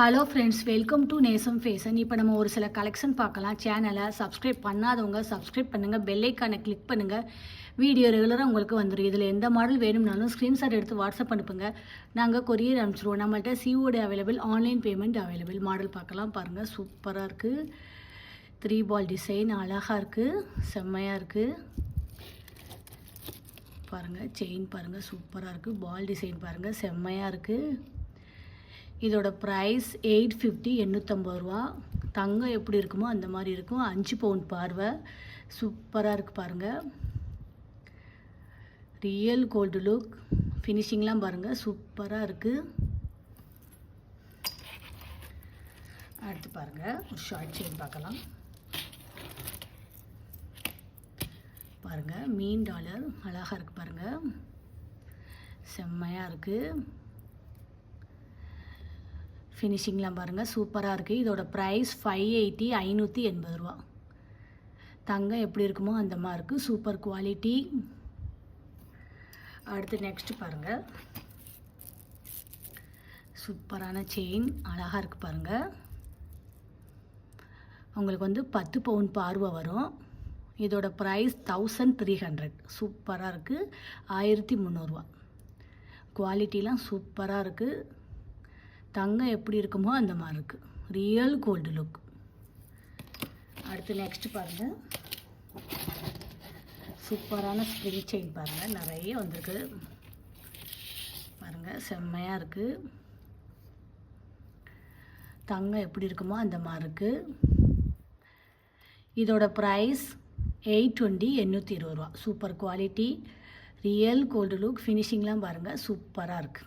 Hello friends, welcome to நேசம் fashion. இப்போ நம்ம ஒரு சில கலெக்ஷன் பார்க்கலாம். சேனலை சப்ஸ்கிரைப் பண்ணாதவங்க சப்ஸ்கிரைப் பண்ணுங்கள், பெல்லைக்கானை கிளிக் பண்ணுங்கள். வீடியோ ரெகுலராக உங்களுக்கு வந்துடும். இதில் எந்த மாடல் வேணும்னாலும் ஸ்க்ரீன்ஷாட் எடுத்து வாட்ஸ்அப் அனுப்புங்க, நாங்கள் கொரியர் அனுப்பிச்சிடுவோம். நம்மள்ட்ட COD available, online payment available. Model பார்க்கலாம். பாருங்கள், சூப்பராக இருக்குது. 3 பால் டிசைன் அழகாக இருக்குது, செம்மையாக இருக்குது. பாருங்கள், செயின் பாருங்கள், சூப்பராக இருக்குது. பால் டிசைன் பாருங்கள், செம்மையாக இருக்குது. இதோட ப்ரைஸ் 850, 850 ரூபா. தங்கம் எப்படி இருக்குமோ அந்த மாதிரி இருக்கும். 5 பவுன் பார்வை, சூப்பராக இருக்குது பாருங்கள். ரியல் கோல்டு லுக், ஃபினிஷிங்லாம் பாருங்கள், சூப்பராக இருக்குது. அடுத்து பாருங்கள், ஒரு ஷார்ட் செயின் பார்க்கலாம். பாருங்கள், மீன் டாலர் அழகாக இருக்குது பாருங்கள், செம்மையாக இருக்குது. ஃபினிஷிங்லாம் பாருங்கள், சூப்பராக இருக்குது. இதோட ப்ரைஸ் 580, 580 ரூபா. தங்கம் எப்படி இருக்குமோ அந்த மாதிரி இருக்குது, சூப்பர் குவாலிட்டி. அடுத்து நெக்ஸ்ட் பாருங்கள், சூப்பரான செயின் அழகாக இருக்குது பாருங்கள். உங்களுக்கு வந்து 10 பவுன் பார்வை வரும். இதோட ப்ரைஸ் 1300, சூப்பராக இருக்குது. 1300 ரூபா. குவாலிட்டிலாம் சூப்பராக இருக்குது. தங்கம் எப்படி இருக்குமோ அந்த மாதிரி இருக்குது, ரியல் கோல்டு லுக். அடுத்து நெக்ஸ்ட் பாருங்கள், சூப்பரான ஸ்ப்ரிங் செயின் பாருங்கள், நிறைய வந்திருக்கு பாருங்கள், செம்மையாக இருக்குது. தங்கம் எப்படி இருக்குமோ அந்த மாதிரி இருக்குது. இதோட ப்ரைஸ் 820, 820 ரூபா. Super quality, real gold look. ஃபினிஷிங்லாம் பாருங்கள், சூப்பராக இருக்குது.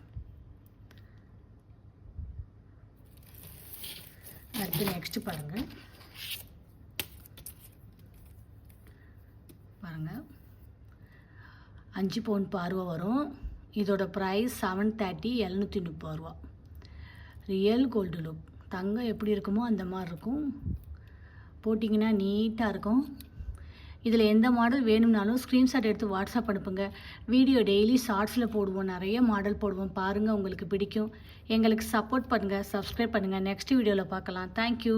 அடுத்து நெக்ஸ்ட் பாருங்கள், 5 பவுன் பார்வை வரும். இதோட ப்ரைஸ் 730, 730 ரூபா. Real gold look. தங்கம் எப்படி இருக்குமோ அந்த மாதிரி இருக்கும். போட்டிங்கன்னா நீட்டாக இருக்கும். இதில் எந்த மாடல் வேணும்னாலும் ஸ்க்ரீன்ஷாட் எடுத்து வாட்ஸ்அப் அனுப்புங்க. வீடியோ டெய்லி ஷார்ட்ஸில் போடுவோம், நிறைய மாடல் போடுவோம். பாருங்கள், உங்களுக்கு பிடிக்கும். எங்களுக்கு சப்போர்ட் பண்ணுங்கள், சப்ஸ்கிரைப் பண்ணுங்கள். நெக்ஸ்ட் வீடியோவில் பார்க்கலாம். தேங்க்யூ.